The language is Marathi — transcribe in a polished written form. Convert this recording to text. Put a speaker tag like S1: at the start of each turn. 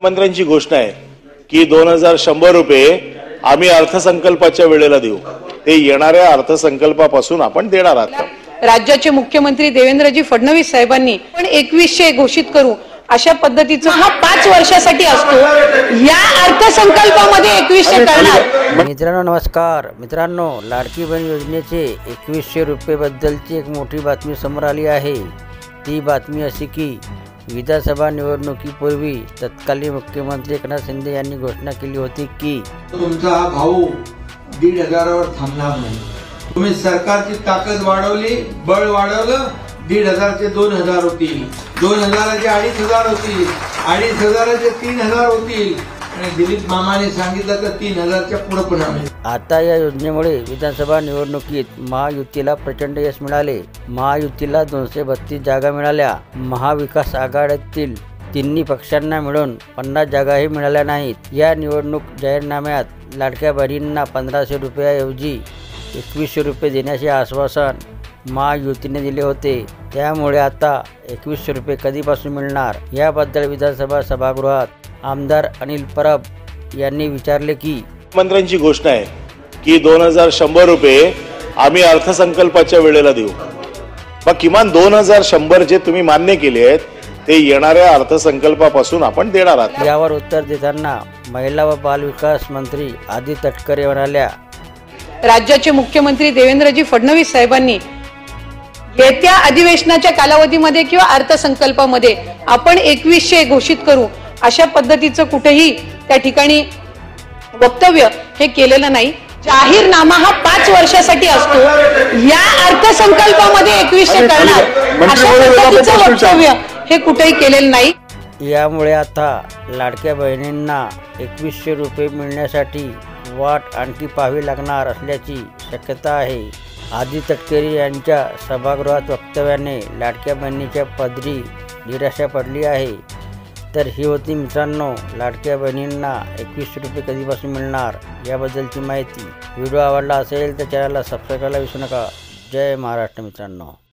S1: मंत्र्यांची घोषणा आहे की 2100 रुपये आम्ही अर्थसंकल्पाच्या वेळेला देऊ। ते येणाऱ्या अर्थसंकल्पापासून आपण देणार आहोत।
S2: राज्याचे मुख्यमंत्री देवेंद्रजी फडणवीस साहेबांनी पण 2100 घोषित करू अशा पद्धतीचं हा 5 वर्षासाठी असतो। या अर्थसंकल्पामध्ये 2100 करणार।
S3: मित्रांनो नमस्कार मित्रांनो, लाडकी बहीण योजनेचे 2100 रुपये बद्दलची एक मोठी बातमी समोर आली आहे। ती बातमी अशी की विधानसभा निवडणुकीपूर्वी तत्कालीन मुख्यमंत्री एकनाथ शिंदे यांनी घोषणा केली होती की
S4: तुमचा हा भाऊ 1,500 वर थांबणार नाही। तुम्ही सरकारची ताकद वाढवली, बळ वाढवलं, 1,500 चे 2,000 होतील, 2,000 चे 2,500 होतील, 2,500 चे 3,000 होतील आणि दिलीप मामाने सांगितलं तर 3,000 च्या पुढे पण आम्ही।
S3: आता या योजनेमुळे विधानसभा निवडणुकीत महायुतीला प्रचंड यश मिळाले। महायुतीला 232 जागा मिळाल्या। महाविकास आघाडीतील तिन्ही पक्षांना मिळून 50 जागाही मिळाल्या नाहीत। या निवडणूक जाहीरनाम्यात लाडक्या बहिणींना 1500 रुपयाऐवजी 2100 रुपये देण्याचे आश्वासन महायुतीने दिले होते। त्यामुळे आता 2100 रुपये कधीपासून मिळणार याबद्दल विधानसभा सभागृहात आमदार अनिल परब यांनी विचारले की
S1: मंत्र्यांची घोषणा आहे की 2100 रुपये आम्ही अर्थसंकल्पाच्या वेळेला देऊ। मग किमान 2100 जे तुम्ही मान्य केले आहेत ते येणाऱ्या अर्थसंकल्पापासून आपण देणार आहोत।
S3: यावर उत्तर देताना महिला व बाल विकास मंत्री आदी तटकरे म्हणाल्या,
S2: राज्याचे मुख्यमंत्री देवेंद्रजी फडणवीस साहेबांनी येत्या अधिवेशनाच्या कालावधीमध्ये किंवा अर्थसंकल्पामध्ये आपण 2100 घोषित करू अशा पद्धतीचं कुठेही त्या ठिकाणी वक्तव्य हे केलेलं नाही। जाहीरनामा हा 5 वर्षासाठी असतो। या अर्थसंकल्पामध्ये 2100 करणार अशा पद्धतीचं वक्तव्य हे कुठेही केलेलं नाही।
S3: यामुळे आता लाडक्या बहिणींना 2100 रुपये मिळण्यासाठी वाट आणखी पाहावी लागणार असल्याची शक्यता आहे। आदी तटकरे यांच्या सभागृहात वक्तव्याने लाडक्या बहिणीच्या पदरी निराशा पडली आहे। तर ही होती मित्रांनो लाडक्या बहिणींना 2100 रुपये कधीपासून मिळणार याबद्दलची माहिती। व्हिडिओ आवडला असेल तर चॅनलला सबस्क्राईब करायला विसरू नका। जय महाराष्ट्र मित्रांनो।